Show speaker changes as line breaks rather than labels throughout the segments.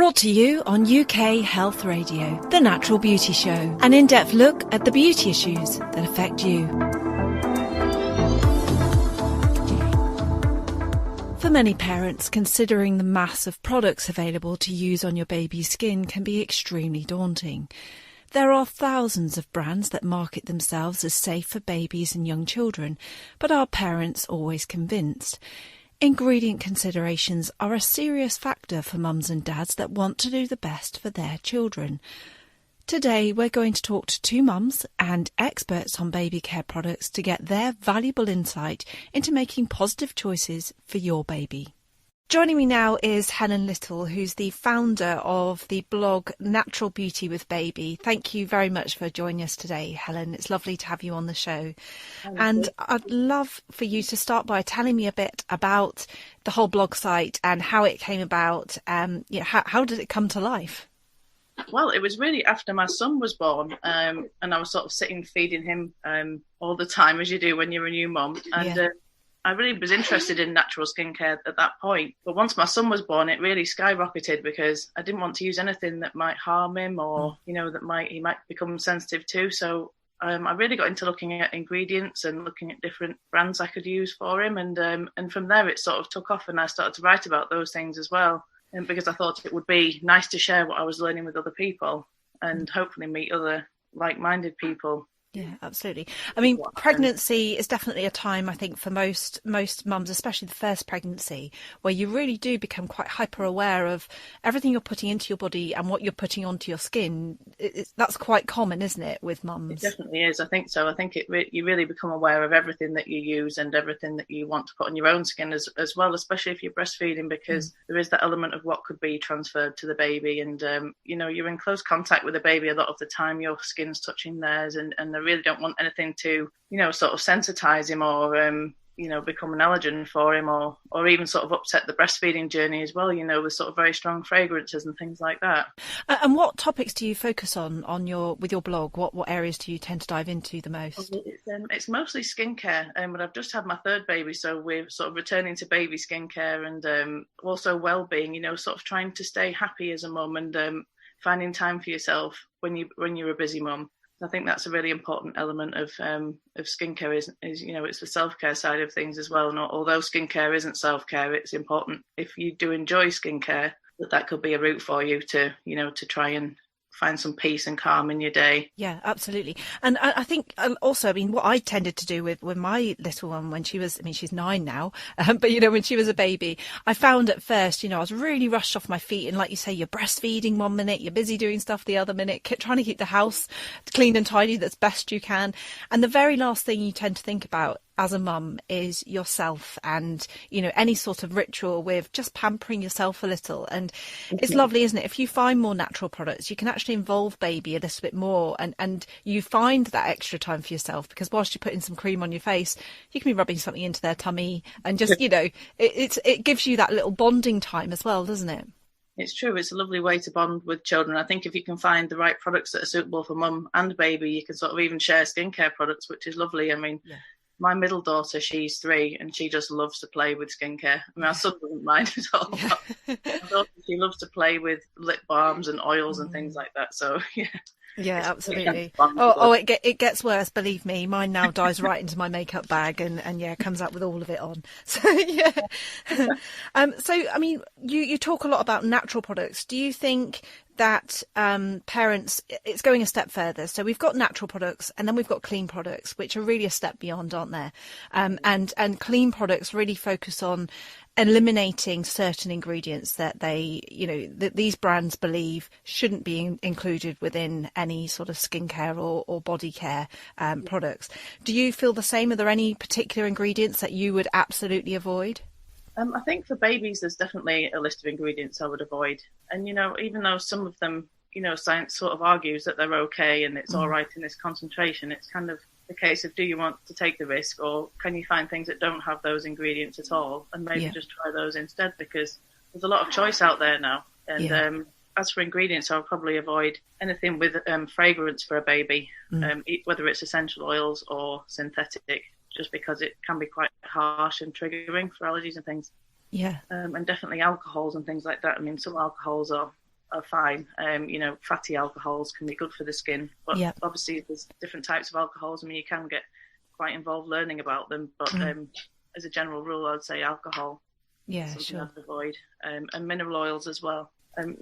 Brought to you on UK Health Radio, The Natural Beauty Show. An in-depth look at the beauty issues that affect you. For many parents, considering the mass of products available to use on your baby's skin can be extremely daunting. There are thousands of brands that market themselves as safe for babies and young children, but are parents always convinced? Ingredient considerations are a serious factor for mums and dads that want to do the best for their children. Today we're going to talk to two mums and experts on baby care products to get their valuable insight into making positive choices for your baby. Joining me now is Helen Little, who's the founder of the blog Natural Beauty with Baby. Thank you very much for joining us today, Helen. It's lovely to have you on the show. And I'd love for you to start by telling me a bit about the whole blog site and how it came about. How did it come to life?
Well, it was really after my son was born, and I was sort of sitting feeding him all the time, as you do when you're a new mum. And I really was interested in natural skincare at that point. But once my son was born, it really skyrocketed because I didn't want to use anything that might harm him or, that he might become sensitive to. So I really got into looking at ingredients and looking at different brands I could use for him. And from there, it sort of took off and I started to write about those things as well. And because I thought it would be nice to share what I was learning with other people and hopefully meet other like-minded people.
Yeah, absolutely. I mean, pregnancy is definitely a time, I think, for most mums, especially the first pregnancy, where you really do become quite hyper aware of everything you're putting into your body and what you're putting onto your skin. That's quite common, isn't it, with mums?
It definitely is. I think so. I think you really become aware of everything that you use and everything that you want to put on your own skin as well, especially if you're breastfeeding, because there is that element of what could be transferred to the baby. And, you're in close contact with the baby a lot of the time. Your skin's touching theirs and they really don't want anything to, sort of sensitize him or, become an allergen for him or even sort of upset the breastfeeding journey as well, with sort of very strong fragrances and things like that.
And what topics do you focus on with your blog? What areas do you tend to dive into the most?
It's mostly skincare, but I've just had my third baby, so we're sort of returning to baby skincare and also well-being, sort of trying to stay happy as a mum and finding time for yourself when you're a busy mum. I think that's a really important element of skincare is it's the self-care side of things as well. And although skincare isn't self-care, it's important if you do enjoy skincare that could be a route for you to try and find some peace and calm in your day.
Yeah, absolutely. And I think also, what I tended to do with my little one when she was, she's 9 now, but when she was a baby, I found at first, I was really rushed off my feet. And like you say, you're breastfeeding one minute, you're busy doing stuff the other minute, trying to keep the house clean and tidy that's best you can. And the very last thing you tend to think about as a mum is yourself and, any sort of ritual with just pampering yourself a little. And it's lovely, isn't it? If you find more natural products, you can actually involve baby a little bit more and you find that extra time for yourself, because whilst you're putting some cream on your face, you can be rubbing something into their tummy and just, it gives you that little bonding time as well, doesn't it?
It's true. It's a lovely way to bond with children. I think if you can find the right products that are suitable for mum and baby, you can sort of even share skincare products, which is lovely. Yeah. My middle daughter, she's 3, and she just loves to play with skincare. Our son doesn't mind at all. Yeah. My daughter, she loves to play with lip balms and oils and things like that. So, yeah.
Yeah, absolutely. It gets worse, believe me. Mine now dives right into my makeup bag and comes out with all of it on. So, yeah. You talk a lot about natural products. Do you think that parents, it's going a step further? So we've got natural products and then we've got clean products, which are really a step beyond, aren't there? And clean products really focus on eliminating certain ingredients that that these brands believe shouldn't be included within any sort of skincare or body care products. Do you feel the same? Are there any particular ingredients that you would absolutely avoid?
I think for babies, there's definitely a list of ingredients I would avoid. And, even though some of them, science sort of argues that they're okay and it's all right in this concentration, it's kind of the case of, do you want to take the risk, or can you find things that don't have those ingredients at all and maybe just try those instead, because there's a lot of choice out there now. And as for ingredients, I'll probably avoid anything with fragrance for a baby, whether it's essential oils or synthetic, just because it can be quite harsh and triggering for allergies and things. Yeah. And definitely alcohols and things like that. Some alcohols are are fine. Fatty alcohols can be good for the skin, but obviously there's different types of alcohols. I mean, you can get quite involved learning about them, but as a general rule, I'd say alcohol is something I'd avoid, and mineral oils as well.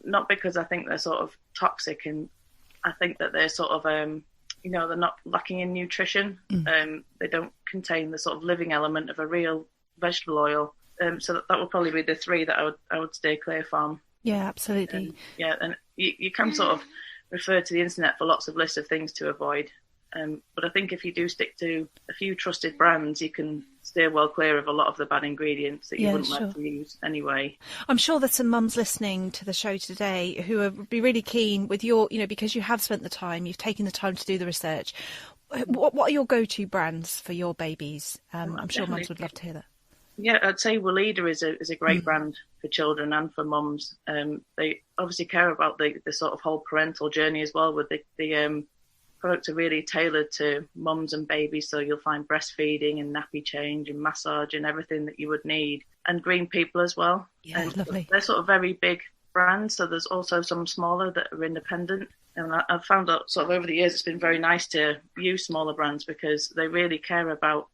Not because I think they're sort of toxic, and I think that they're sort of they're not lacking in nutrition. They don't contain the sort of living element of a real vegetable oil. So that would probably be the three that I would stay clear from.
Yeah, absolutely.
And you can sort of refer to the internet for lots of lists of things to avoid. But I think if you do stick to a few trusted brands, you can steer well clear of a lot of the bad ingredients that you wouldn't like to use anyway.
I'm sure there's some mums listening to the show today who would be really keen with your, because you have spent the time, you've taken the time to do the research. What are your go-to brands for your babies? I'm sure mums would love to hear that.
Yeah, I'd say Weleda is a great brand for children and for mums. They obviously care about the sort of whole parental journey as well. With the products are really tailored to mums and babies, so you'll find breastfeeding and nappy change and massage and everything that you would need. And Green People as well.
Yeah, lovely.
They're sort of very big brands, so there's also some smaller that are independent. And I've found out sort of over the years it's been very nice to use smaller brands because they really care about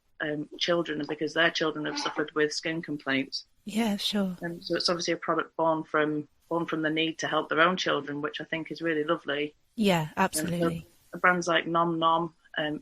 children, and because their children have suffered with skin complaints. Yeah, sure. And so it's obviously a product born from the need to help their own children, which I think is really lovely.
Yeah, absolutely.
So brands like Nom Nom,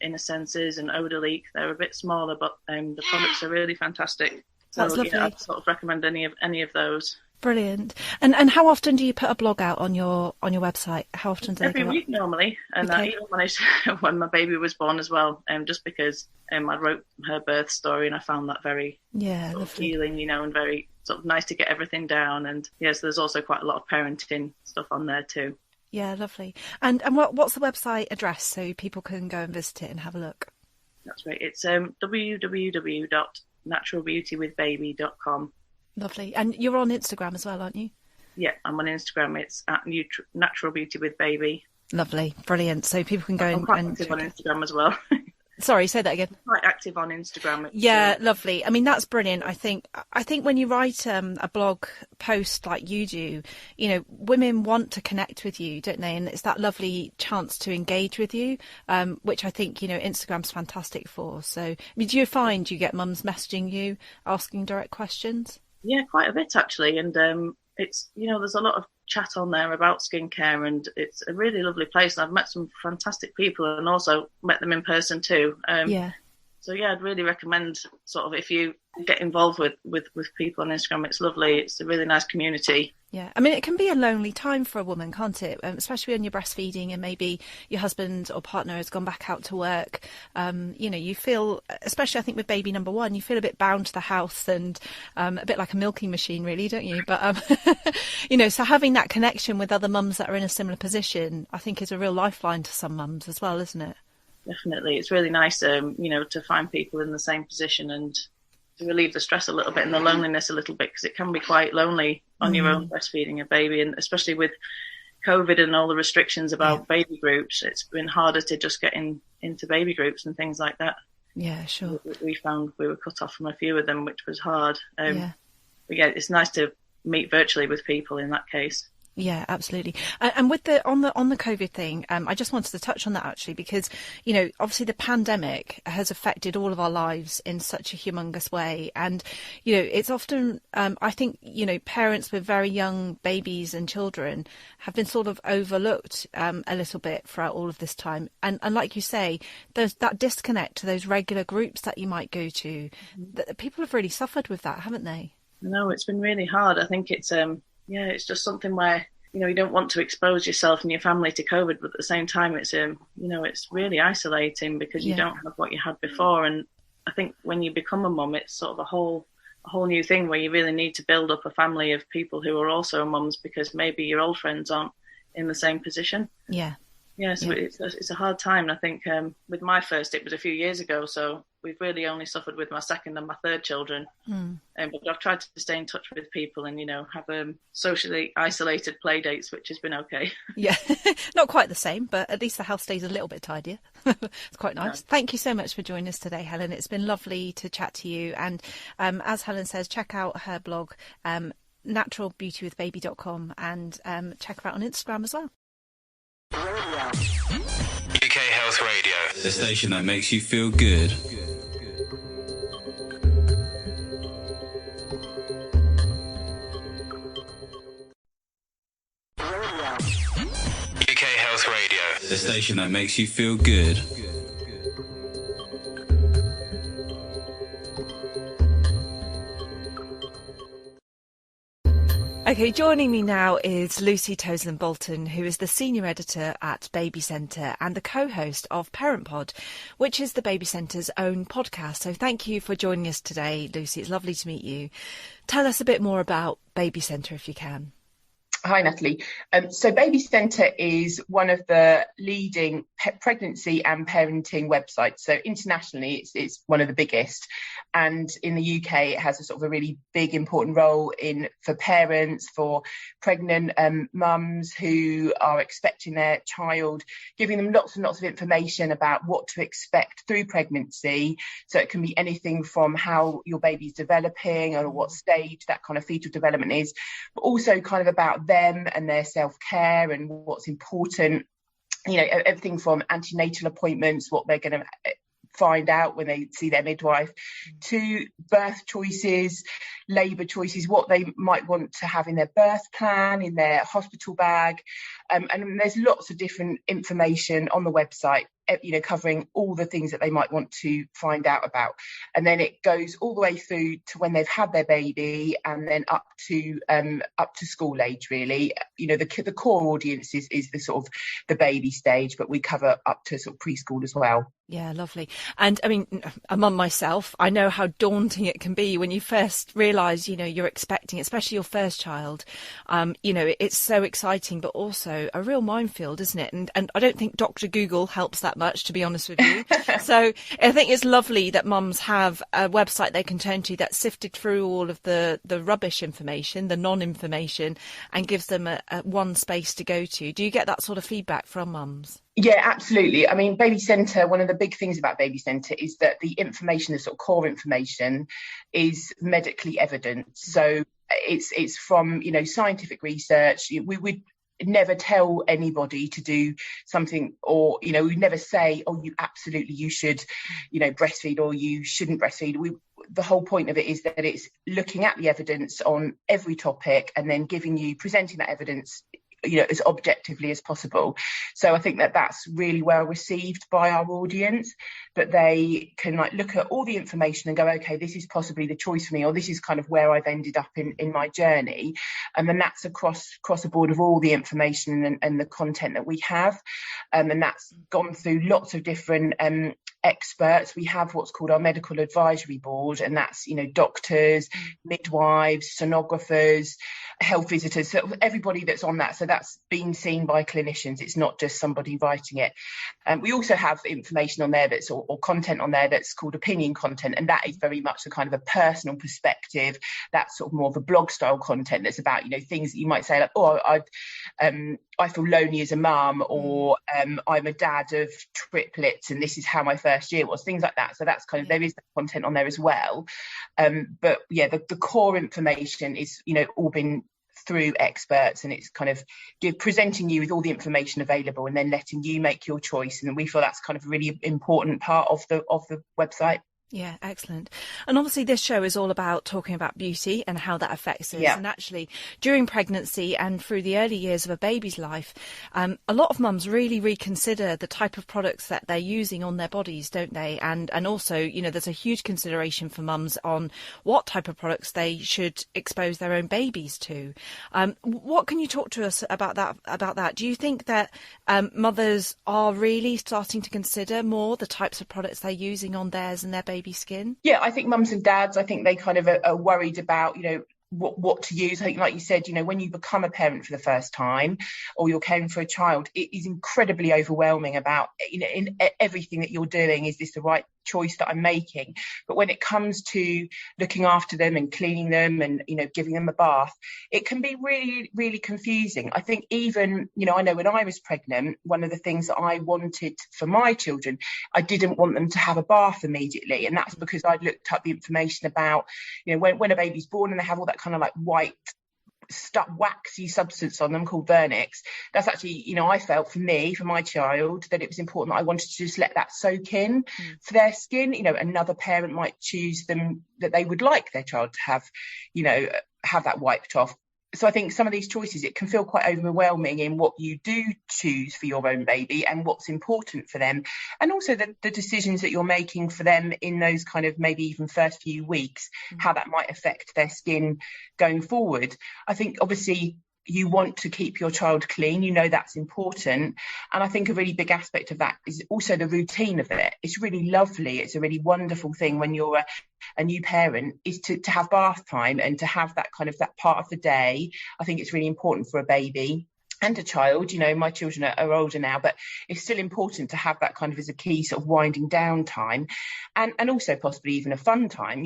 Inner Senses and Odaleak, they're a bit smaller, but the products are really fantastic. So
that's lovely.
I'd sort of recommend any of those.
Brilliant. And how often do you put a blog out on your website? How often do they
Every week normally, and I even managed when my baby was born as well. Just because I wrote her birth story, and I found that very healing, and very sort of nice to get everything down. And yes, there's also quite a lot of parenting stuff on there too.
Yeah, lovely. And what's the website address so people can go and visit it and have a look?
That's right. It's www.naturalbeautywithbaby.com.
Lovely. And you're on Instagram as well, aren't you?
Yeah, I'm on Instagram. It's at Natural Beauty with Baby.
Lovely. Brilliant. So people can go
I'm quite active on Instagram as well.
Sorry, say that again.
I'm quite active on Instagram.
Yeah, lovely. I mean, that's brilliant. I think when you write a blog post like you do, women want to connect with you, don't they? And it's that lovely chance to engage with you, which I think, Instagram's fantastic for. So, I mean, do you find you get mums messaging you, asking direct questions?
Yeah, quite a bit actually, and it's there's a lot of chat on there about skincare, and it's a really lovely place. And I've met some fantastic people, and also met them in person too. So yeah, I'd really recommend sort of if you get involved with people on Instagram. It's lovely. It's a really nice community.
Yeah, I mean, it can be a lonely time for a woman, can't it? Especially when you're breastfeeding and maybe your husband or partner has gone back out to work. You feel, especially I think with baby number one, you feel a bit bound to the house and a bit like a milking machine, really, don't you? But, so having that connection with other mums that are in a similar position, I think is a real lifeline to some mums as well, isn't it?
Definitely. It's really nice, to find people in the same position and to relieve the stress a little bit and the loneliness a little bit, because it can be quite lonely on your own breastfeeding a baby, and especially with COVID and all the restrictions about baby groups, it's been harder to just get into baby groups and things like that.
Yeah, sure.
We found we were cut off from a few of them, which was hard. But yeah, it's nice to meet virtually with people in that case.
Yeah, absolutely. And with on the COVID thing, I just wanted to touch on that actually, because, obviously the pandemic has affected all of our lives in such a humongous way. And, it's often, I think, parents with very young babies and children have been sort of overlooked a little bit throughout all of this time. And like you say, there's that disconnect to those regular groups that you might go to. That people have really suffered with that, haven't they?
No, it's been really hard. I think it's it's just something where, you don't want to expose yourself and your family to COVID, but at the same time, it's, it's really isolating because you don't have what you had before. And I think when you become a mum, it's sort of a whole new thing where you really need to build up a family of people who are also mums, because maybe your old friends aren't in the same position. Yeah. Yeah, so it's a hard time. And I think with my first, it was a few years ago, so we've really only suffered with my second and my third children. But I've tried to stay in touch with people and, have socially isolated play dates, which has been okay. Yeah,
not quite the same, but at least the house stays a little bit tidier. It's quite nice. Yeah. Thank you so much for joining us today, Helen. It's been lovely to chat to you. And as Helen says, check out her blog, naturalbeautywithbaby.com and check her out on Instagram as well.
UK Health Radio, the station that makes you feel good. UK Health Radio, the station that makes you feel good.
Okay, joining me now is Lucy Toseland-Bolton, who is the senior editor at Baby Centre and the co-host of Parent Pod, which is the Baby Centre's own podcast. So thank you for joining us today, Lucy. It's lovely to meet you. Tell us a bit more about Baby Centre, if you can.
Hi, Natalie. So Baby Centre is one of the leading pregnancy and parenting websites. So internationally, it's one of the biggest. And in the UK, it has a sort of a really big, important role for parents, for pregnant mums who are expecting their child, giving them lots and lots of information about what to expect through pregnancy. So it can be anything from how your baby's developing or what stage that kind of fetal development is, but also kind of about them and their self-care and what's important, everything from antenatal appointments, what they're going to find out when they see their midwife, to birth choices, labour choices, what they might want to have in their birth plan, in their hospital bag. And there's lots of different information on the website, covering all the things that they might want to find out about. And then it goes all the way through to when they've had their baby, and then up to school age, really. The core audience is the sort of the baby stage, but we cover up to sort of preschool as well.
Yeah, lovely. And I mean, a mum myself, I know how daunting it can be when you first realise, you're expecting, especially your first child. It's so exciting, but also a real minefield, isn't it? And I don't think Dr. Google helps that much, to be honest with you. So I think it's lovely that mums have a website they can turn to that's sifted through all of the rubbish information, the non-information, and gives them a one space to go to. Do you get that sort of feedback from mums?
Yeah, absolutely. I mean, Baby Centre, one of the big things about Baby Centre is that the information, the sort of core information, is medically evident. So it's from, scientific research. We would never tell anybody to do something, or, we'd never say, oh, you should, breastfeed, or you shouldn't breastfeed. The whole point of it is that it's looking at the evidence on every topic and then presenting that evidence as objectively as possible. So I think that that's really well received by our audience, that they can look at all the information and go, okay, this is possibly the choice for me, or this is kind of where I've ended up in my journey. And then that's across the board of all the information and the content that we have. And that's gone through lots of different experts. We have what's called our medical advisory board, and that's doctors, midwives, sonographers, health visitors, so everybody that's on that. So that's being seen by clinicians. It's not just somebody writing it. We also have information on there that's or content on there that's called opinion content, and that is very much a kind of a personal perspective. That's sort of more of a blog style content that's about things that you might say, like, oh, I feel lonely as a mum, or I'm a dad of triplets and this is how my first year was, things like that. So that's kind of, there is that content on there as well. But yeah, the core information is, all been through experts, and it's kind of presenting you with all the information available and then letting you make your choice. And we feel that's kind of a really important part of the website.
Yeah, excellent. And obviously this show is all about talking about beauty and how that affects us. Yeah. And actually during pregnancy and through the early years of a baby's life, a lot of mums really reconsider the type of products that they're using on their bodies, don't they? And also, there's a huge consideration for mums on what type of products they should expose their own babies to. What can you talk to us about that? Do you think that mothers are really starting to consider more the types of products they're using on theirs and their baby skin?
Yeah, I think mums and dads, I think they kind of are worried about, what to use. I think, like you said, when you become a parent for the first time, or you're caring for a child, it is incredibly overwhelming about, in everything that you're doing. Is this the right choice that I'm making? But when it comes to looking after them and cleaning them and, giving them a bath, it can be really, really confusing. I think even, I know when I was pregnant, one of the things that I wanted for my children, I didn't want them to have a bath immediately. And that's because I'd looked up the information about, when a baby's born and they have all that kind of like white waxy substance on them called vernix. That's actually, I felt for my child, that it was important that I wanted to just let that soak in for their skin. Another parent might choose them that they would like their child to have that wiped off. So I think some of these choices, it can feel quite overwhelming in what you do choose for your own baby and what's important for them, and also the decisions that you're making for them in those kind of maybe even first few weeks, how that might affect their skin going forward. I think obviously you want to keep your child clean, that's important. And I think a really big aspect of that is also the routine of it. It's really lovely. It's a really wonderful thing when you're a new parent, is to have bath time and to have that kind of that part of the day. I think it's really important for a baby and a child. My children are older now, but it's still important to have that kind of as a key sort of winding down time, and also possibly even a fun time.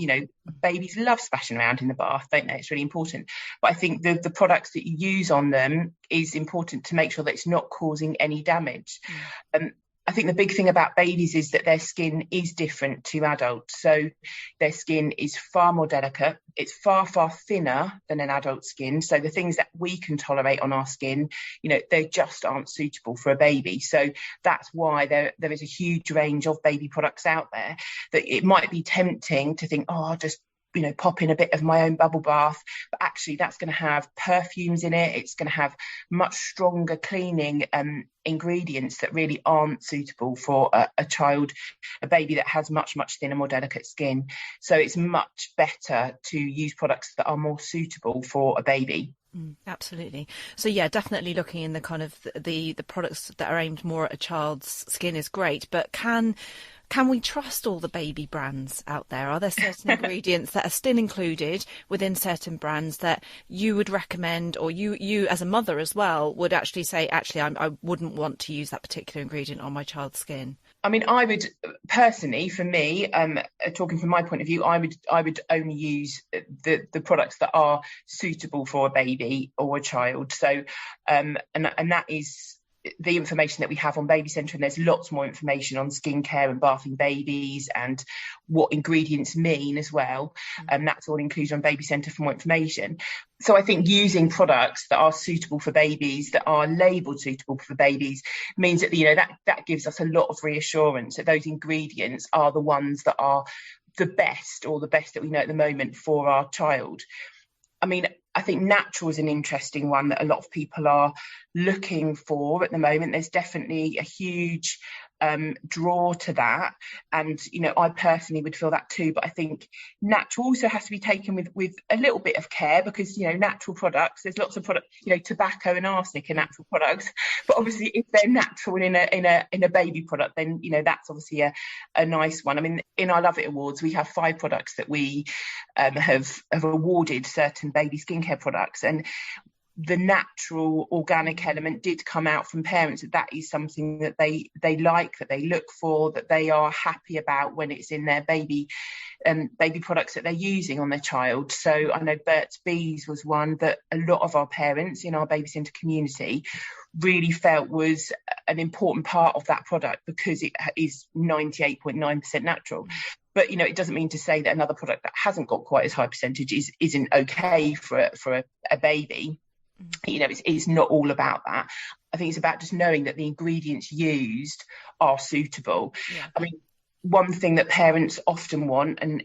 Babies love splashing around in the bath, don't they? It's really important. But I think the products that you use on them is important to make sure that it's not causing any damage. I think the big thing about babies is that their skin is different to adults. So their skin is far more delicate. It's far, far thinner than an adult skin. So the things that we can tolerate on our skin, they just aren't suitable for a baby. So that's why there is a huge range of baby products out there, that it might be tempting to think, I'll just pop in a bit of my own bubble bath, but actually that's going to have perfumes in it. It's going to have much stronger cleaning ingredients that really aren't suitable for a child, a baby that has much, much thinner, more delicate skin. So it's much better to use products that are more suitable for a baby.
Absolutely. So yeah, definitely looking in the kind of the products that are aimed more at a child's skin is great, but can we trust all the baby brands out there? Are there certain ingredients that are still included within certain brands that you would recommend, or you as a mother as well would actually say, I wouldn't want to use that particular ingredient on my child's skin?
I mean, I would personally, for me, talking from my point of view, I would only use the products that are suitable for a baby or a child. So, and that is the information that we have on Baby Centre, and there's lots more information on skincare and bathing babies and what ingredients mean as well. And that's all included on Baby Centre for more information. So I think using products that are suitable for babies, that are labelled suitable for babies, means that that gives us a lot of reassurance that those ingredients are the ones that are the best, or the best that we know at the moment for our child. I mean, I think natural is an interesting one that a lot of people are looking for at the moment. There's definitely a huge draw to that, and I personally would feel that too. But I think natural also has to be taken with a little bit of care, because natural products, there's lots of products, tobacco and arsenic are natural products, but obviously if they're natural in a baby product, then that's obviously a nice one. I mean, in our Love It Awards, we have 5 products that we have awarded certain baby skincare products, and the natural organic element did come out from parents that is something that they like, that they look for, that they are happy about when it's in their baby products that they're using on their child. So I know Burt's Bees was one that a lot of our parents in our Baby Centre community really felt was an important part of that product, because it is 98.9% natural. But it doesn't mean to say that another product that hasn't got quite as high percentage isn't okay for a baby. It's not all about that. I think it's about just knowing that the ingredients used are suitable. Yeah. I mean, one thing that parents often want, and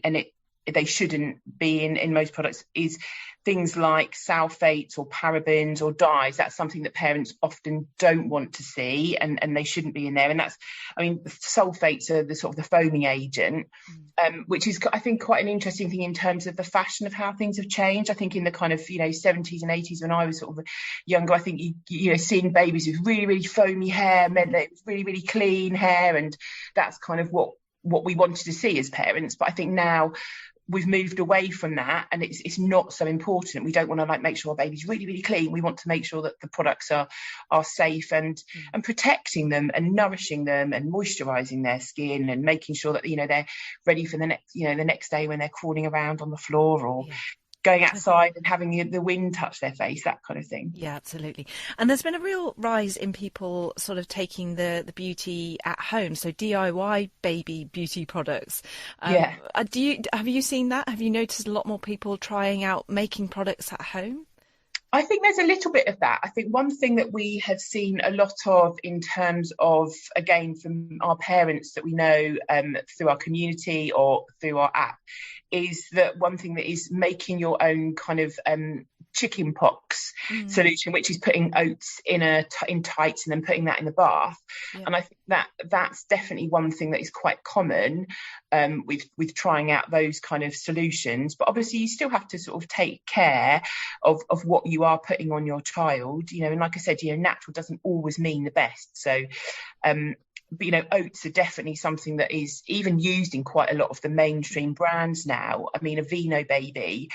they shouldn't be in most products, is things like sulfates or parabens or dyes. That's something that parents often don't want to see, and they shouldn't be in there. And that's, I mean, sulfates are the sort of the foaming agent, which is, I think, quite an interesting thing in terms of the fashion of how things have changed. I think in the kind of 70s and 80s, when I was sort of younger, I think seeing babies with really, really foamy hair meant that it was really, really clean hair, and that's kind of what we wanted to see as parents. But I think now we've moved away from that, and it's not so important. We don't want to make sure our baby's really, really clean. We want to make sure that the products are safe and protecting them and nourishing them and moisturising their skin and making sure that they're ready for the next day when they're crawling around on the floor, or going outside and having the wind touch their face, that kind of thing. Yeah,
absolutely. And there's been a real rise in people sort of taking the beauty at home, so DIY baby beauty products. Have you seen that? Have you noticed a lot more people trying out making products at home?
I think there's a little bit of that. I think one thing that we have seen a lot of in terms of, again, from our parents that we know through our community or through our app, is that one thing that is making your own kind of chicken pox solution, which is putting oats in tights and then putting that in the bath. And I think that's definitely one thing that is quite common with trying out those kind of solutions. But obviously you still have to sort of take care of what you are putting on your child, and like I said, natural doesn't always mean the best. So but oats are definitely something that is even used in quite a lot of the mainstream brands now. I mean, Aveeno baby,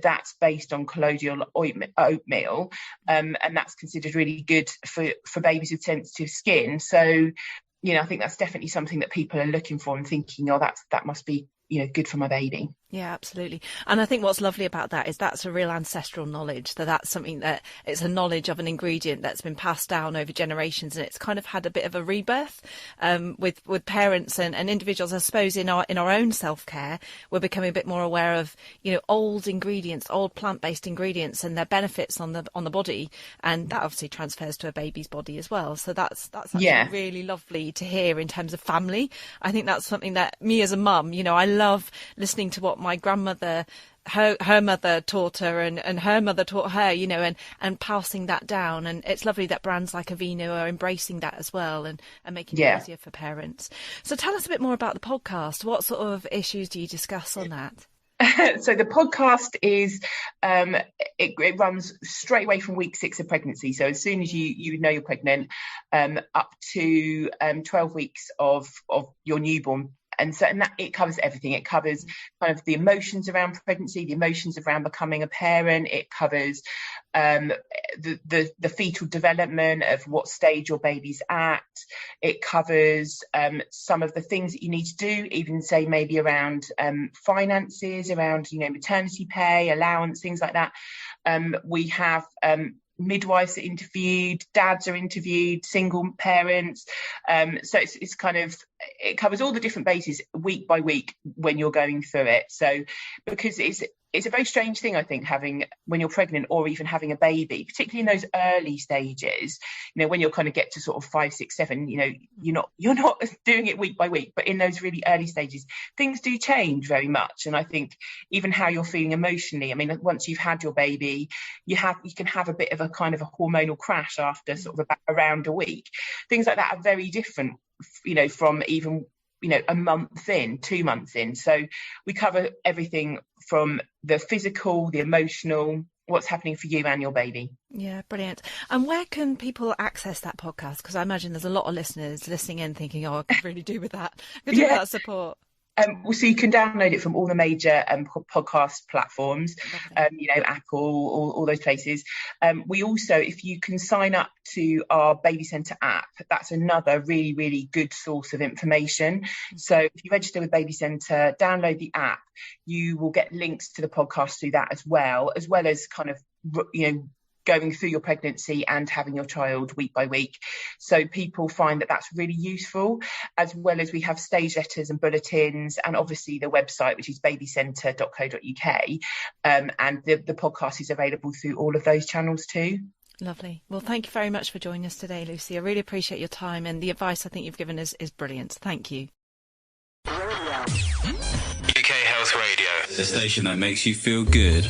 that's based on colloidal oatmeal, and that's considered really good for babies with sensitive skin. So I think that's definitely something that people are looking for and thinking, that must be good for my baby.
Yeah, absolutely. And I think what's lovely about that is that's a real ancestral knowledge, that's something that it's a knowledge of an ingredient that's been passed down over generations, and it's kind of had a bit of a rebirth with parents and individuals. I suppose in our own self-care, we're becoming a bit more aware of old ingredients, old plant-based ingredients, and their benefits on the body, and that obviously transfers to a baby's body as well. So that's actually really lovely to hear in terms of family. I think that's something that me as a mum, I love listening to what my grandmother, her mother taught her, and her mother taught her, and passing that down. And it's lovely that brands like Aveeno are embracing that as well and making it easier for parents. So tell us a bit more about the podcast. What sort of issues do you discuss on that?
So the podcast is it runs straight away from week 6 of pregnancy. So as soon as you know you're pregnant, up to 12 weeks of your newborn. And that it covers everything. It covers kind of the emotions around pregnancy, the emotions around becoming a parent. It covers the fetal development of what stage your baby's at. It covers some of the things that you need to do, even say maybe around finances, around maternity pay, allowance, things like that. We have midwives are interviewed, dads are interviewed, single parents. So it's kind of, it covers all the different bases week by week when you're going through it. So because it's a very strange thing, I think, having when you're pregnant or even having a baby, particularly in those early stages, when you'll kind of get to sort of 5, 6, 7, you're not doing it week by week, but in those really early stages, things do change very much. And I think even how you're feeling emotionally, I mean, once you've had your baby, you can have a bit of a kind of a hormonal crash after sort of around a week. Things like that are very different, from even a month in, 2 months in. So we cover everything from the physical, the emotional, what's happening for you and your baby.
Yeah, brilliant. And where can people access that podcast? Because I imagine there's a lot of listeners listening in thinking, I could really do with that. Could do with that support.
So you can download it from all the major podcast platforms, Apple, all those places. We also, if you can sign up to our Baby Centre app, that's another really, really good source of information. So if you register with Baby Centre, download the app, you will get links to the podcast through that as well as kind of, going through your pregnancy and having your child week by week. So people find that that's really useful, as well as we have stage letters and bulletins, and obviously the website, which is babycentre.co.uk. And the podcast is available through all of those channels too.
Lovely. Well, thank you very much for joining us today, Lucy. I really appreciate your time, and the advice I think you've given us is brilliant. Thank you.
UK Health Radio, the station that makes you feel good.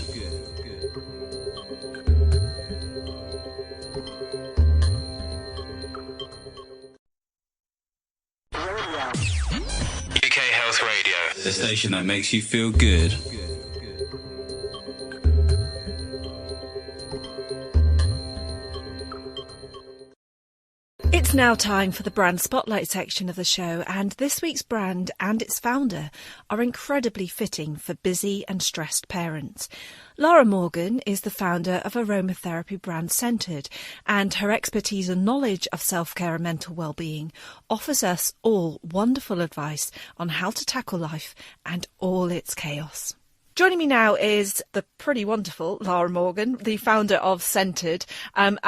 UK Health Radio, the station that makes you feel good.
It's now time for the brand spotlight section of the show, and this week's brand and its founder are incredibly fitting for busy and stressed parents. Lara Morgan is the founder of aromatherapy brand Scented, and her expertise and knowledge of self-care and mental well-being offers us all wonderful advice on how to tackle life and all its chaos. Joining me now is the pretty wonderful Lara Morgan, the founder of Scented, and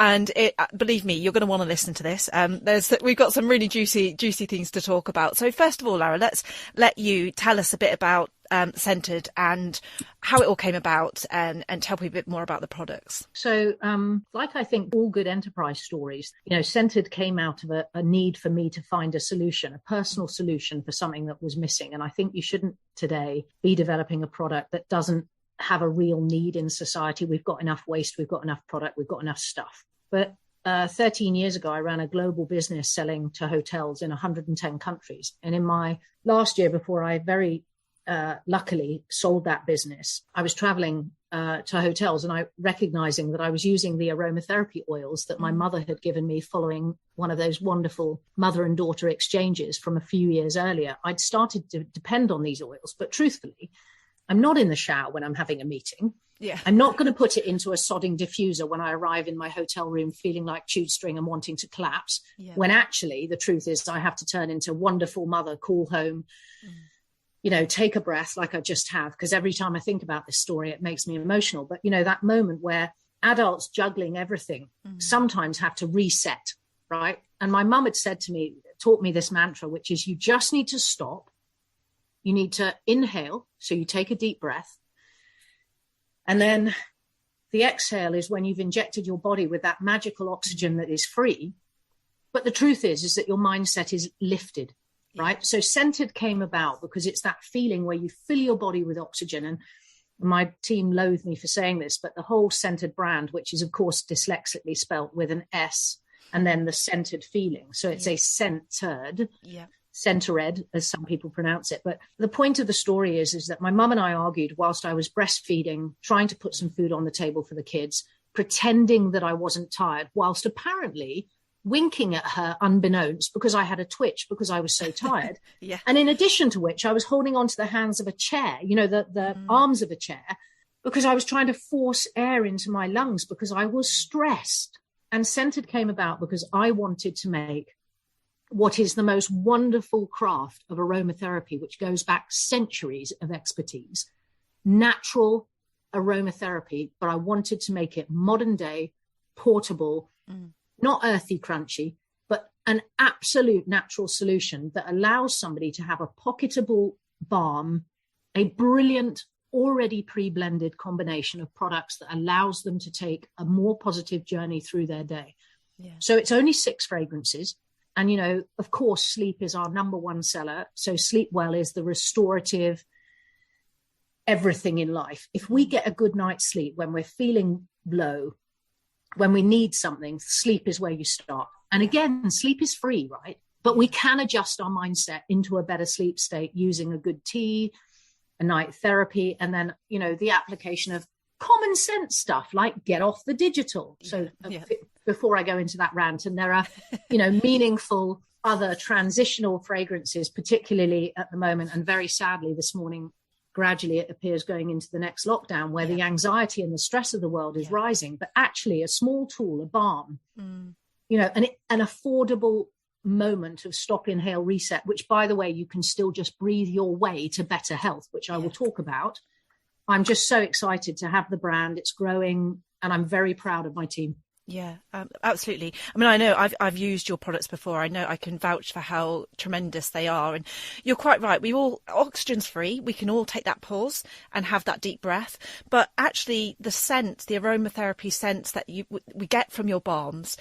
believe me, you're going to want to listen to this. We've got some really juicy things to talk about. So first of all, Lara, let's let you tell us a bit about Scented and how it all came about, and tell me a bit more about the products.
So like I think all good enterprise stories, Scented came out of a need for me to find a solution, a personal solution for something that was missing. And I think you shouldn't today be developing a product that doesn't have a real need in society. We've got enough waste, we've got enough product, we've got enough stuff. But 13 years ago, I ran a global business selling to hotels in 110 countries. And in my last year, before I very luckily sold that business, I was traveling to hotels, and I recognizing that I was using the aromatherapy oils that my mother had given me following one of those wonderful mother and daughter exchanges from a few years earlier. I'd started to depend on these oils, but truthfully, I'm not in the shower when I'm having a meeting.
Yeah.
I'm not going to put it into a sodding diffuser when I arrive in my hotel room feeling like chewed string and wanting to collapse, when actually the truth is I have to turn into wonderful mother, call home, take a breath like I just have, because every time I think about this story, it makes me emotional. But, that moment where adults juggling everything sometimes have to reset, right? And my mum had taught me this mantra, which is you just need to stop. You need to inhale. So you take a deep breath. And then the exhale is when you've injected your body with that magical oxygen that is free. But the truth is that your mindset is lifted, right? So Scented came about because it's that feeling where you fill your body with oxygen. And my team loathe me for saying this, but the whole Scented brand, which is, of course, dyslexically spelt with an S and then the scented feeling. So it's a centered. Yeah. Centered, as some people pronounce it. But the point of the story is that my mum and I argued whilst I was breastfeeding, trying to put some food on the table for the kids, pretending that I wasn't tired, whilst apparently winking at her unbeknownst because I had a twitch because I was so tired. And in addition to which, I was holding onto the hands of a chair, the arms of a chair, because I was trying to force air into my lungs because I was stressed. And Scented came about because I wanted to make what is the most wonderful craft of aromatherapy, which goes back centuries of expertise, natural aromatherapy, but I wanted to make it modern day, portable, not earthy, crunchy, but an absolute natural solution that allows somebody to have a pocketable balm, a brilliant, already pre-blended combination of products that allows them to take a more positive journey through their day. So it's only 6 fragrances. And, of course, sleep is our number one seller. So sleep well is the restorative everything in life. If we get a good night's sleep when we're feeling low, when we need something, sleep is where you start. And again, sleep is free, right? But we can adjust our mindset into a better sleep state using a good tea, a night therapy, and then, the application of common sense stuff like get off the digital. So before I go into that rant, and there are, meaningful other transitional fragrances, particularly at the moment. And very sadly, this morning, gradually it appears going into the next lockdown where the anxiety and the stress of the world is rising. But actually a small tool, a balm, an affordable moment of stop, inhale, reset, which, by the way, you can still just breathe your way to better health, which I will talk about. I'm just so excited to have the brand. It's growing and I'm very proud of my team.
Yeah, absolutely. I mean, I know I've used your products before. I know I can vouch for how tremendous they are. And you're quite right. Oxygen's free. We can all take that pause and have that deep breath. But actually the scent, the aromatherapy scents that we get from your balms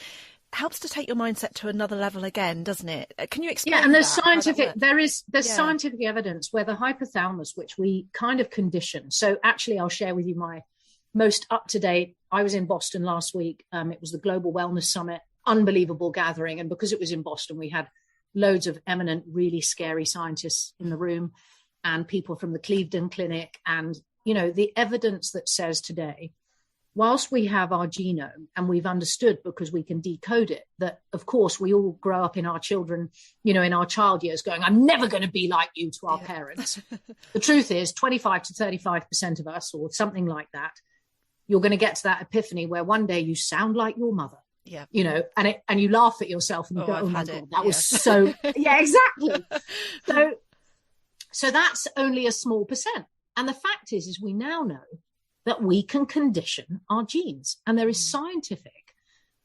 helps to take your mindset to another level again, doesn't it? Can you explain?
Yeah, and there's scientific evidence where the hypothalamus, which we kind of condition. So actually, I'll share with you my most up-to-date. I was in Boston last week. It was the Global Wellness Summit, unbelievable gathering. And because it was in Boston, we had loads of eminent, really scary scientists in the room and people from the Cleveland Clinic. And, the evidence that says today, whilst we have our genome and we've understood because we can decode it, that of course we all grow up in our children, in our child years going, I'm never going to be like you to our parents. The truth is 25 to 35% of us, or something like that, you're going to get to that epiphany where one day you sound like your mother, and you laugh at yourself and you go, oh my God, that was so, exactly. So that's only a small percent. And the fact is we now know that we can condition our genes. And there is scientific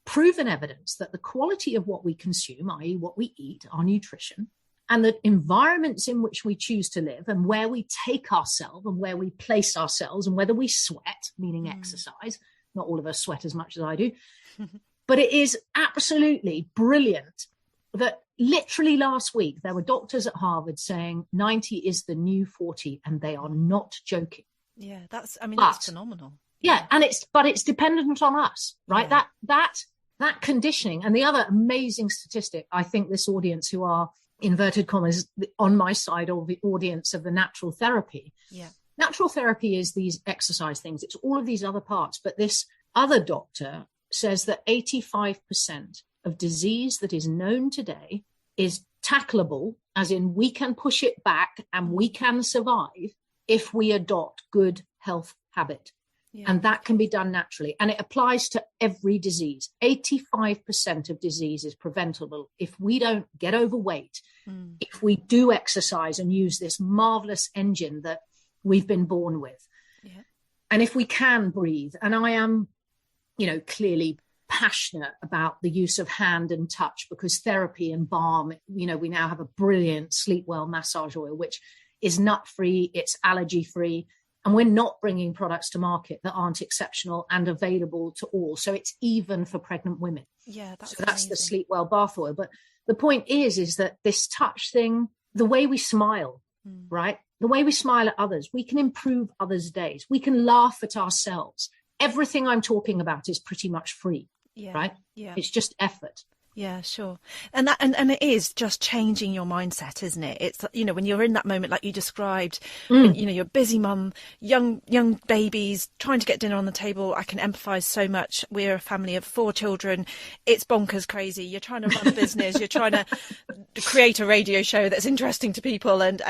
proven evidence that the quality of what we consume, i.e. what we eat, our nutrition, and the environments in which we choose to live and where we take ourselves and where we place ourselves and whether we sweat, meaning exercise. Not all of us sweat as much as I do. But it is absolutely brilliant that literally last week there were doctors at Harvard saying 90 is the new 40, and they are not joking.
Yeah, that's phenomenal.
Yeah, and it's dependent on us, right? Yeah. That conditioning. And the other amazing statistic, I think this audience who are, inverted commas, on my side of the audience of the natural therapy. Yeah. Natural therapy is these exercise things. It's all of these other parts. But this other doctor says that 85% of disease that is known today is tackleable, as in we can push it back and we can survive if we adopt good health habit. Yeah. And that can be done naturally. And it applies to every disease. 85% of disease is preventable if we don't get overweight, if we do exercise and use this marvelous engine that we've been born with. Yeah. And if we can breathe. And I am, clearly passionate about the use of hand and touch, because therapy and balm, we now have a brilliant Sleep Well massage oil, which is nut-free, it's allergy-free. And we're not bringing products to market that aren't exceptional and available to all. So it's even for pregnant women.
Yeah,
that's the Sleep Well bath oil. But the point is that this touch thing, the way we smile, right? The way we smile at others, we can improve others' days. We can laugh at ourselves. Everything I'm talking about is pretty much free, right? Yeah. It's just effort.
Yeah, sure. And it is just changing your mindset, isn't it? It's, when you're in that moment, like you described, when, you're a busy mum, young babies, trying to get dinner on the table. I can empathise so much. We're a family of 4 children. It's bonkers crazy. You're trying to run a business. You're trying to create a radio show that's interesting to people. And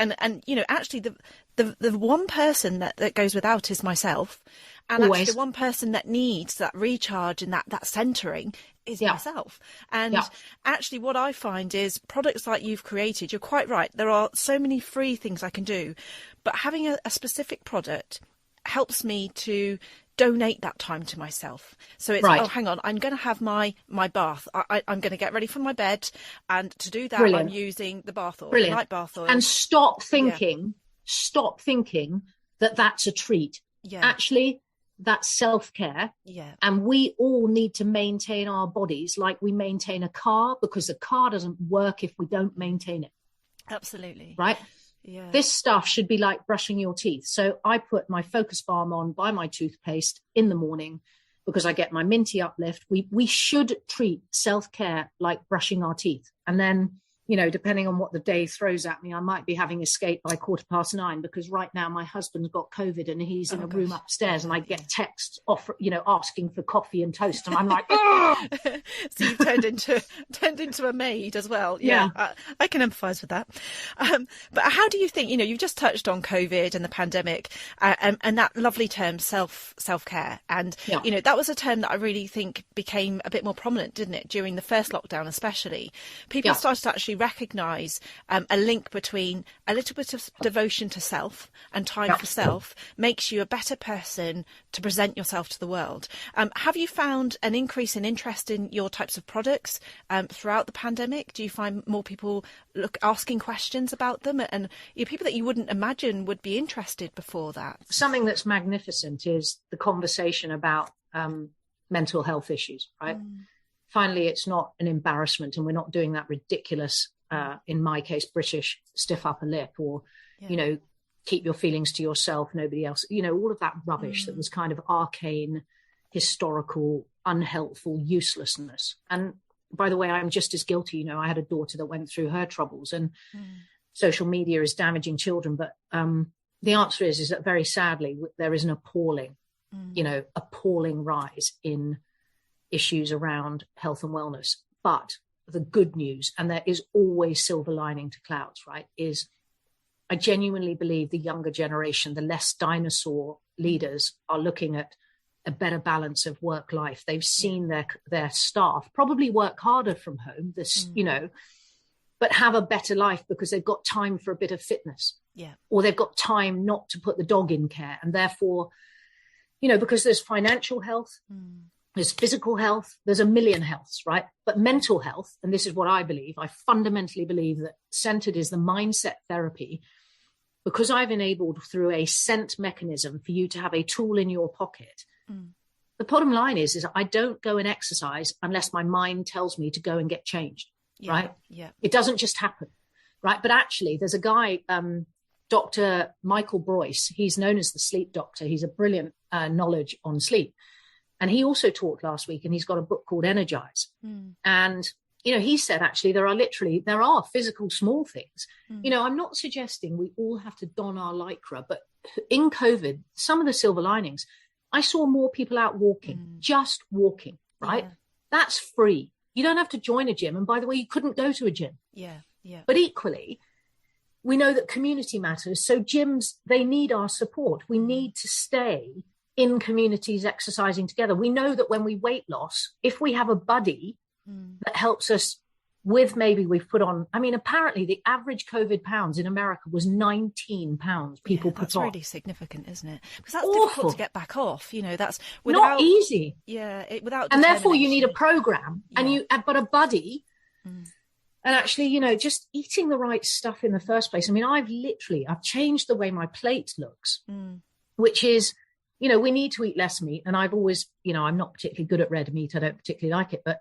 actually the one person that goes without is myself. And
Always.
Actually the one person that needs that recharge and that centering is myself. And actually what I find is products like you've created, you're quite right, there are so many free things I can do, but having a specific product helps me to donate that time to myself. So it's, oh, hang on, I'm going to have my bath. I'm going to get ready for my bed, and to do that I'm using the bath oil, light bath oil.
And stop thinking that that's a treat. Yeah. Actually, that's self-care. Yeah. And we all need to maintain our bodies like we maintain a car, because the car doesn't work if we don't maintain it.
Absolutely.
Right? Yeah. This stuff should be like brushing your teeth. So I put my Focus Balm on by my toothpaste in the morning because I get my minty uplift. We should treat self-care like brushing our teeth. And then, depending on what the day throws at me, I might be having escape by 9:15, because right now my husband's got COVID and he's in a room upstairs, and I get texts asking for coffee and toast, and I'm like,
so you've turned into a maid as well. Yeah. I can empathise with that. But how do you think, you've just touched on COVID and the pandemic, and that lovely term self-care, and that was a term that I really think became a bit more prominent, didn't it, during the first lockdown especially. People started to actually recognise a link between a little bit of devotion to self and time for self makes you a better person to present yourself to the world. Have you found an increase in interest in your types of products throughout the pandemic? Do you find more people asking questions about them, and people that you wouldn't imagine would be interested before that?
Something that's magnificent is the conversation about mental health issues, right? Finally, it's not an embarrassment, and we're not doing that ridiculous, in my case, British stiff upper lip, or, keep your feelings to yourself, nobody else, all of that rubbish that was kind of arcane, historical, unhelpful uselessness. And by the way, I'm just as guilty. I had a daughter that went through her troubles, and social media is damaging children. But the answer is that very sadly, there is an appalling rise in issues around health and wellness. But the good news, and there is always silver lining to clouds, right, is I genuinely believe the younger generation, the less dinosaur leaders, are looking at a better balance of work life. They've seen their staff probably work harder from home, but have a better life because they've got time for a bit of fitness. Yeah. Or they've got time not to put the dog in care. And therefore, because there's financial health, There's physical health, there's a million healths, right? But mental health, and this is what I believe, I fundamentally believe that Centered is the mindset therapy, because I've enabled through a scent mechanism for you to have a tool in your pocket. The bottom line is I don't go and exercise unless my mind tells me to go and get changed, right?
Yeah.
It doesn't just happen, right? But actually, there's a guy, Dr. Michael Boyce. He's known as the sleep doctor. He's a brilliant knowledge on sleep. And he also talked last week, and he's got a book called Energize. And, you know, he said, actually, there are physical small things. You know, I'm not suggesting we all have to don our Lycra, but in COVID, some of the silver linings, I saw more people out walking, just walking, right? That's free. You don't have to join a gym. And by the way, you couldn't go to a gym. But equally, we know that community matters. So gyms, they need our support. We need to stay in communities exercising together. We know that when we weight loss, if we have a buddy that helps us with, maybe we've put on, I mean, apparently the average COVID pounds in America was 19 pounds people put on.
That's really significant, isn't it? Because that's
awful.
difficult to get back off. You know, that's
not easy.
Without,
and therefore you need a program but a buddy. And actually, you know, just eating the right stuff in the first place. I mean, I've changed the way my plate looks, which is, you know, we need to eat less meat. And I've always, you know, I'm not particularly good at red meat. I don't particularly like it, but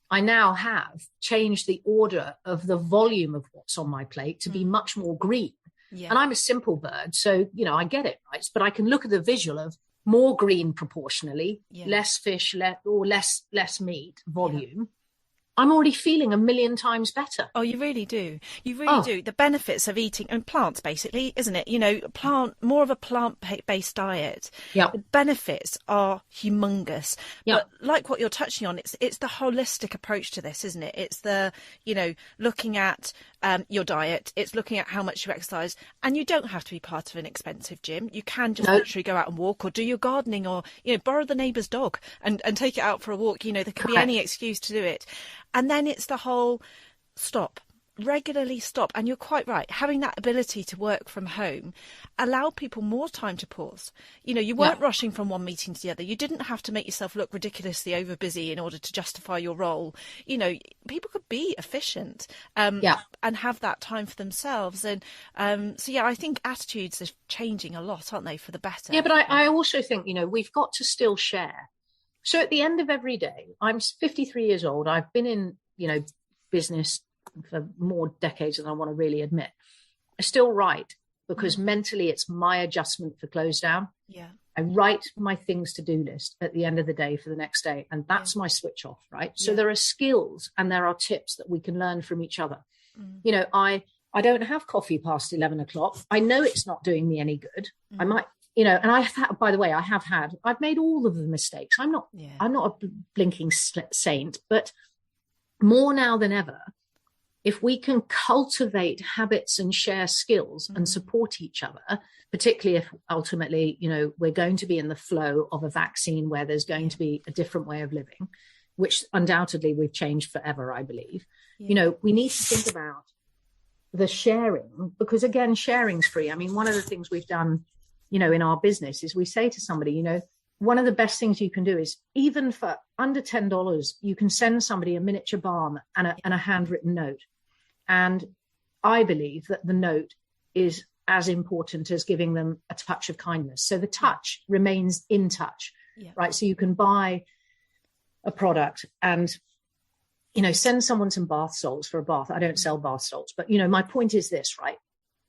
I now have changed the order of the volume of what's on my plate to be much more green. And I'm a simple bird. So, you know, I get it, right? But I can look at the visual of more green proportionally, less fish, less meat volume. I'm already feeling a million times better.
Oh, you really do. You really do. The benefits of eating, and plants basically, isn't it? You know, more of a plant-based diet. The benefits are humongous. But like what you're touching on, it's the holistic approach to this, isn't it? It's the, you know, looking at your diet. It's looking at how much you exercise. And you don't have to be part of an expensive gym. You can just literally go out and walk, or do your gardening, or, you know, borrow the neighbour's dog and take it out for a walk. You know, there can be any excuse to do it. And then it's the whole regularly stop. And you're quite right. Having that ability to work from home allowed people more time to pause. You know, you weren't rushing from one meeting to the other. You didn't have to make yourself look ridiculously over busy in order to justify your role. You know, people could be efficient and have that time for themselves. And I think attitudes are changing a lot, aren't they, for the better?
Yeah, but I also think, you know, we've got to still share. So at the end of every day, I'm 53 years old. I've been in, you know, business for more decades than I want to really admit. I still write because mentally it's my adjustment for close down. I write my things to-do list at the end of the day for the next day. And that's my switch off, right? So there are skills and there are tips that we can learn from each other. You know, I don't have coffee past 11 o'clock. I know it's not doing me any good. I might, you know, and by the way, I've made all of the mistakes. I'm not a blinking saint, but more now than ever, if we can cultivate habits and share skills and support each other, particularly if ultimately, you know, we're going to be in the flow of a vaccine where there's going to be a different way of living, which undoubtedly we've changed forever, I believe. You know, we need to think about the sharing, because again, sharing's free. I mean, one of the things we've done, you know, in our business is we say to somebody, you know, one of the best things you can do is, even for under $10, you can send somebody a miniature balm and a handwritten note. And I believe that the note is as important as giving them a touch of kindness. So the touch remains in touch, right? So you can buy a product and, you know, send someone some bath salts for a bath. I don't sell bath salts, but, you know, my point is this, right?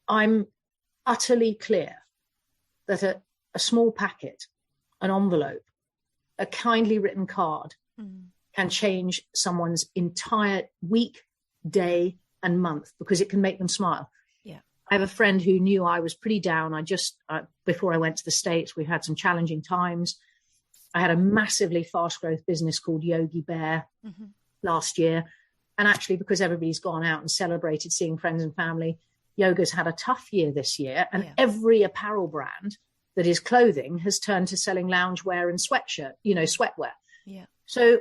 I'm utterly clear that a small packet, an envelope, a kindly written card can change someone's entire week, day, and month, because it can make them smile. I have a friend who knew I was pretty down. Before I went to the States, we've had some challenging times. I had a massively fast growth business called Yogi Bear last year. And actually, because everybody's gone out and celebrated seeing friends and family, yoga's had a tough year this year. And every apparel brand that is clothing has turned to selling loungewear and sweatwear. So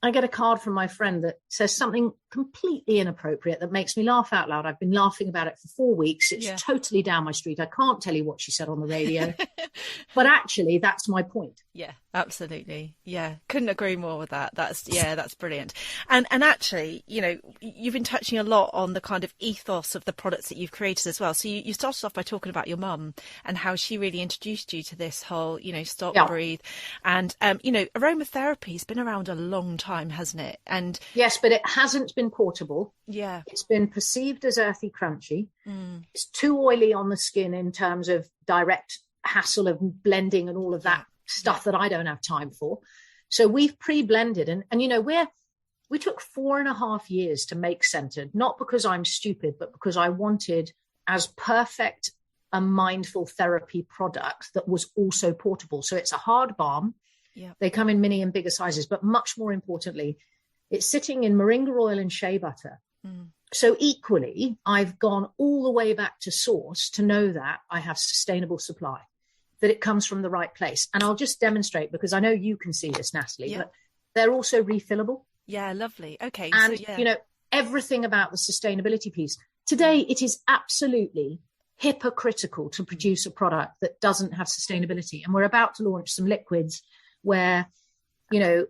I get a card from my friend that says something completely inappropriate that makes me laugh out loud. I've been laughing about it for 4 weeks. It's totally down my street. I can't tell you what she said on the radio, but actually that's my point.
Yeah, absolutely. Yeah, couldn't agree more with that. That's brilliant. And actually, you know, you've been touching a lot on the kind of ethos of the products that you've created as well. So you started off by talking about your mum and how she really introduced you to this whole, you know, stop, breathe. And, you know, aromatherapy has been around a long time, hasn't it? And
yes, but it hasn't been portable.
Yeah.
It's been perceived as earthy, crunchy. It's too oily on the skin in terms of direct hassle of blending and all of that stuff that I don't have time for. So we've pre-blended and you know, we took 4.5 years to make Scented, not because I'm stupid, but because I wanted as perfect a mindful therapy product that was also portable. So it's a hard balm. Yeah. They come in mini and bigger sizes, but much more importantly, it's sitting in moringa oil and shea butter. So equally, I've gone all the way back to source to know that I have sustainable supply, that it comes from the right place. And I'll just demonstrate, because I know you can see this, Natalie, but they're also refillable.
Yeah, lovely. Okay.
And, you know, everything about the sustainability piece. Today, it is absolutely hypocritical to produce a product that doesn't have sustainability. And we're about to launch some liquids where, you know,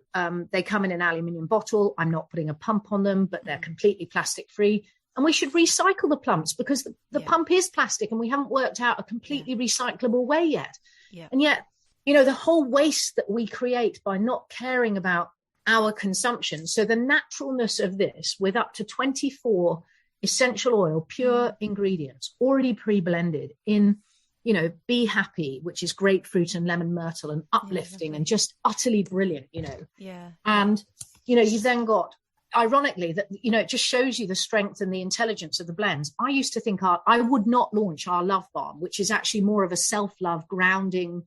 they come in an aluminium bottle. I'm not putting a pump on them, but they're completely plastic free. And we should recycle the pumps, because the pump is plastic and we haven't worked out a completely recyclable way yet. Yeah. And yet, you know, the whole waste that we create by not caring about our consumption. So the naturalness of this, with up to 24 essential oil, pure ingredients, already pre-blended in, you know, Be Happy, which is grapefruit and lemon myrtle, and uplifting and just utterly brilliant, you know. Yeah. And, you know, you then got, ironically, that, you know, it just shows you the strength and the intelligence of the blends. I used to think I would not launch our Love Balm, which is actually more of a self-love, grounding,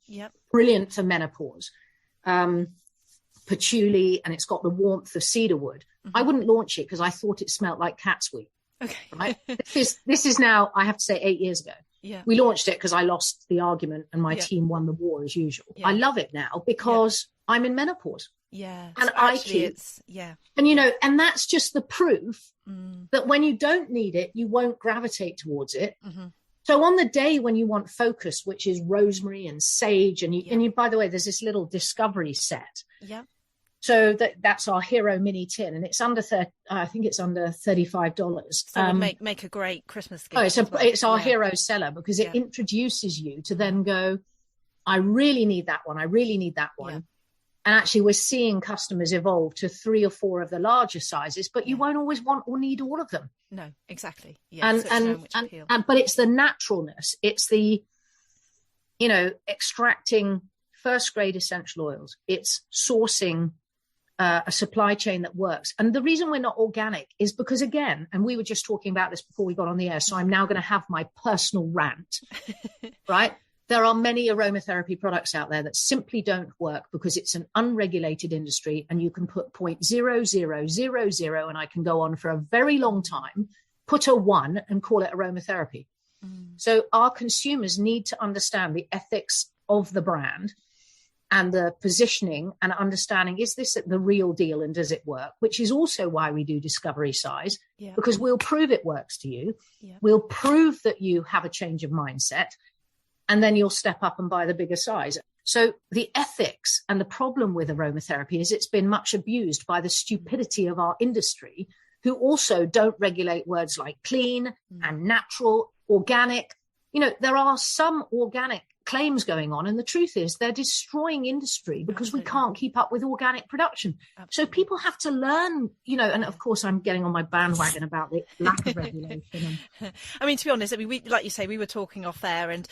brilliant for menopause. Patchouli, and it's got the warmth of cedarwood. I wouldn't launch it because I thought it smelled like cat's wee. Okay. Right? This is now, I have to say, 8 years ago. Yeah. We launched it because I lost the argument and my team won the war as usual. I love it now because I'm in menopause. Yeah. And so actually and, you know, and that's just the proof that when you don't need it, you won't gravitate towards it. So on the day when you want focus, which is rosemary and sage, and you, by the way, there's this little discovery set. Yeah. So that's our hero mini tin, and it's under I think it's under $35.
So it would make a great Christmas gift.
It's our hero seller, because it introduces you to then go, I really need that one. I really need that one. Yeah. And actually, we're seeing customers evolve to 3 or 4 of the larger sizes, but you won't always want or need all of them.
No, exactly. Yeah,
but it's the naturalness. It's the, you know, extracting first grade essential oils. It's sourcing a supply chain that works. And the reason we're not organic is because, again, and we were just talking about this before we got on the air, so I'm now going to have my personal rant, right? There are many aromatherapy products out there that simply don't work because it's an unregulated industry, and you can put 0.0000, and I can go on for a very long time, put a 1 and call it aromatherapy. So our consumers need to understand the ethics of the brand and the positioning and understanding, is this the real deal and does it work? Which is also why we do discovery size, because we'll prove it works to you. Yeah. We'll prove that you have a change of mindset, and then you'll step up and buy the bigger size. So the ethics and the problem with aromatherapy is it's been much abused by the stupidity of our industry, who also don't regulate words like clean and natural, organic. You know, there are some organic claims going on, and the truth is they're destroying industry because we can't keep up with organic production. So people have to learn, you know, and of course I'm getting on my bandwagon about the lack of regulation.
I mean, to be honest, I mean, we, like you say, we were talking off there, and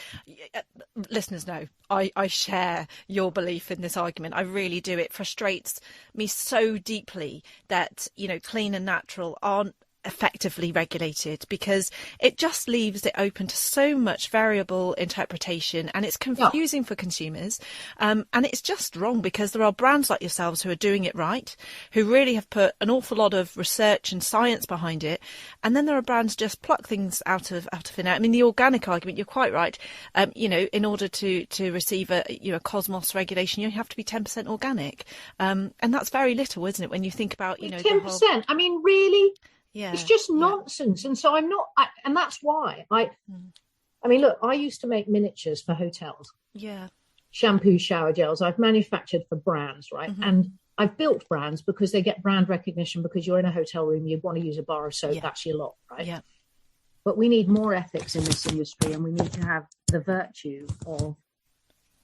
listeners know I share your belief in this argument. I really do. It frustrates me so deeply that, you know, clean and natural aren't effectively regulated, because it just leaves it open to so much variable interpretation, and it's confusing for consumers, and it's just wrong, because there are brands like yourselves who are doing it right, who really have put an awful lot of research and science behind it, and then there are brands just pluck things out of thin air. I mean, the organic argument, you're quite right. You know, in order to receive a Cosmos regulation, you have to be 10% organic, and that's very little, isn't it, when you think about
10%. I mean, really. It's just nonsense. And so and that's why I mean, look, I used to make miniatures for hotels.
Yeah.
Shampoo, shower gels. I've manufactured for brands, right? And I've built brands because they get brand recognition, because you're in a hotel room, you want to use a bar of soap, that's your lot, right?
Yeah.
But we need more ethics in this industry, and we need to have the virtue of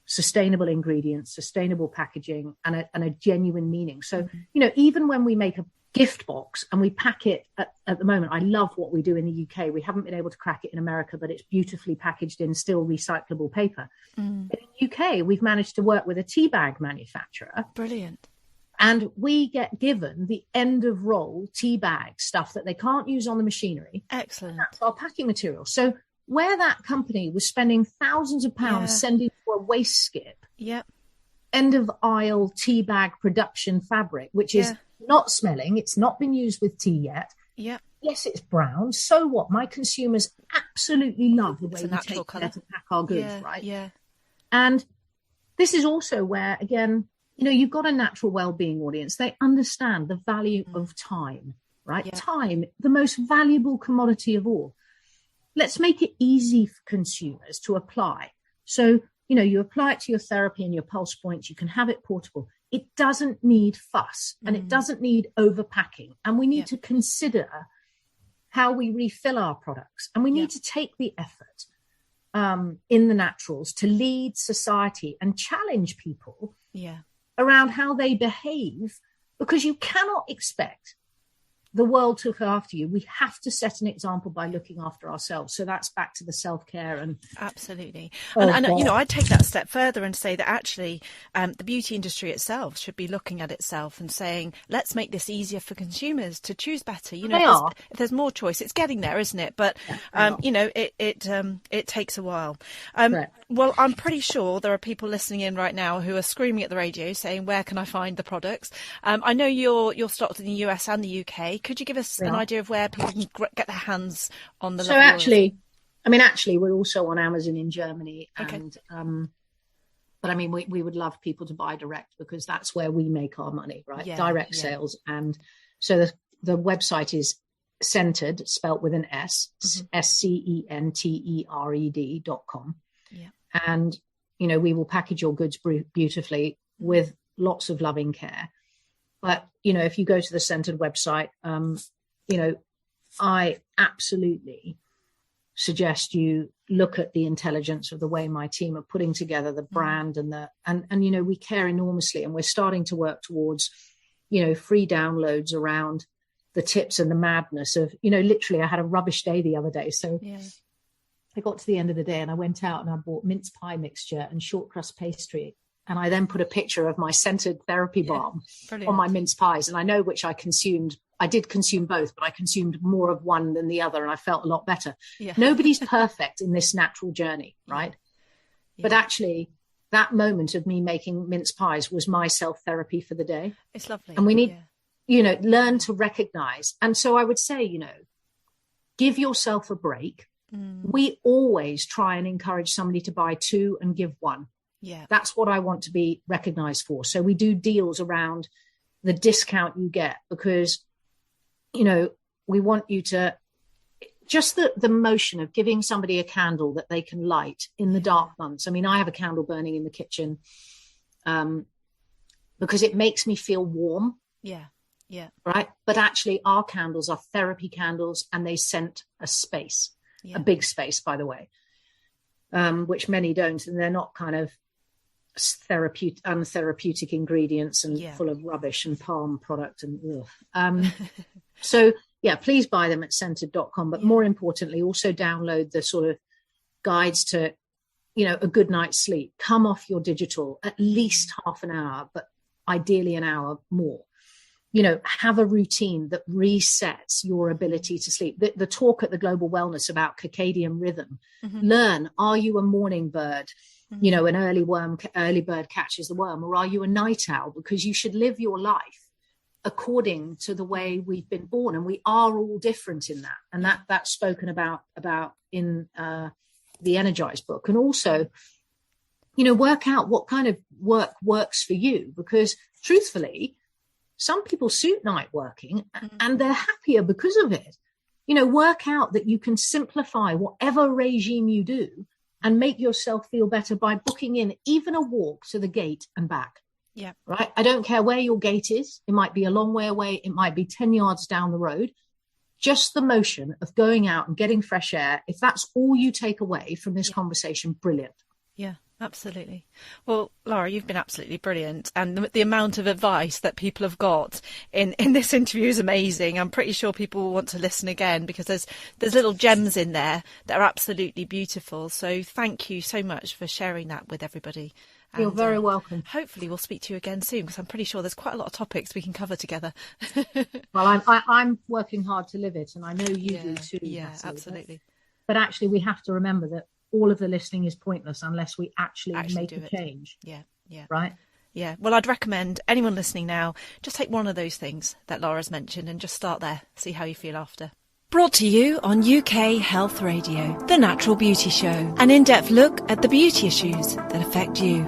sustainable ingredients, sustainable packaging, and a genuine meaning. So, you know, even when we make a gift box and we pack it at the moment, I love what we do in the UK. We haven't been able to crack it in America, but it's beautifully packaged in still recyclable paper. In the UK, we've managed to work with a tea bag manufacturer.
Brilliant.
And we get given the end of roll tea bag stuff that they can't use on the machinery.
Excellent.
That's our packing material. So where that company was spending thousands of pounds sending for a waste skip, end of aisle tea bag production fabric, which is not smelling, it's not been used with tea yet. Yes, it's brown. So what? My consumers absolutely love the way we take care to pack our goods, right? And this is also where, again, you know, you've got a natural well-being audience. They understand the value of time, right? Time, the most valuable commodity of all. Let's make it easy for consumers to apply. So, you know, you apply it to your therapy and your pulse points. You can have it portable. It doesn't need fuss and it doesn't need overpacking. And we need to consider how we refill our products. And we need to take the effort in the naturals to lead society and challenge people around how they behave, because you cannot expect the world to look after you. We have to set an example by looking after ourselves. So that's back to the self-care. And
absolutely. And you know, I'd take that a step further and say that actually the beauty industry itself should be looking at itself and saying, let's make this easier for consumers to choose better. You know, if there's more choice, it's getting there, isn't it? But you know, it takes a while. Well, I'm pretty sure there are people listening in right now who are screaming at the radio saying, where can I find the products? I know you're stocked in the US and the UK. Could you give us an idea of where people can get their hands on the? So
actually, we're also on Amazon in Germany, and but I mean, we would love people to buy direct, because that's where we make our money, right? Direct sales. And so the website is Scentered, spelt with an S, SCENTERED.com. And, you know, we will package your goods beautifully with lots of loving care. But, you know, if you go to the Scentered website, you know, I absolutely suggest you look at the intelligence of the way my team are putting together the brand and you know, we care enormously, and we're starting to work towards, you know, free downloads around the tips and the madness of, you know, literally I had a rubbish day the other day. So I got to the end of the day and I went out and I bought mince pie mixture and short crust pastry. And I then put a picture of my Scentered therapy balm on my mince pies. And I know which I consumed. I did consume both, but I consumed more of one than the other. And I felt a lot better. Nobody's perfect in this natural journey, right? But actually, that moment of me making mince pies was my self-therapy for the day.
It's lovely.
And we need, you know, learn to recognize. And so I would say, you know, give yourself a break. We always try and encourage somebody to buy 2 and give 1. That's what I want to be recognized for. So we do deals around the discount you get, because, you know, we want you to just the motion of giving somebody a candle that they can light in the dark months. I mean, I have a candle burning in the kitchen because it makes me feel warm. Right. But actually our candles are therapy candles, and they scent a space, a big space, by the way, which many don't. And they're not kind of untherapeutic ingredients and full of rubbish and palm product and so please buy them at scentered.com, but more importantly also download the sort of guides to, you know, a good night's sleep. Come off your digital at least half an hour, but ideally an hour more. You know, have a routine that resets your ability to sleep. The talk at the Global Wellness about circadian rhythm. Learn, are you a morning bird? You know, an early bird catches the worm, or are you a night owl? Because you should live your life according to the way we've been born, and we are all different in that. And that's spoken about in the Energized book. And also, you know, work out what kind of work works for you, because truthfully, Some people suit night working and they're happier because of it. You know, work out that you can simplify whatever regime you do and make yourself feel better by booking in even a walk to the gate and back.
Yeah.
Right. I don't care where your gate is. It might be a long way away. It might be 10 yards down the road. Just the motion of going out and getting fresh air. If that's all you take away from this conversation, brilliant.
Yeah, absolutely. Well, Laura, you've been absolutely brilliant. And the amount of advice that people have got in this interview is amazing. I'm pretty sure people will want to listen again because there's little gems in there that are absolutely beautiful. So thank you so much for sharing that with everybody.
You're very welcome.
Hopefully we'll speak to you again soon because I'm pretty sure there's quite a lot of topics we can cover together.
Well, I'm working hard to live it, and I know you do too.
Yeah, absolutely.
But actually, we have to remember that all of the listening is pointless unless we actually make a change.
Yeah.
Right?
Yeah. Well, I'd recommend anyone listening now, just take one of those things that Laura's mentioned and just start there. See how you feel after. Brought to you on UK Health Radio, The Natural Beauty Show, an in-depth look at the beauty issues that affect you.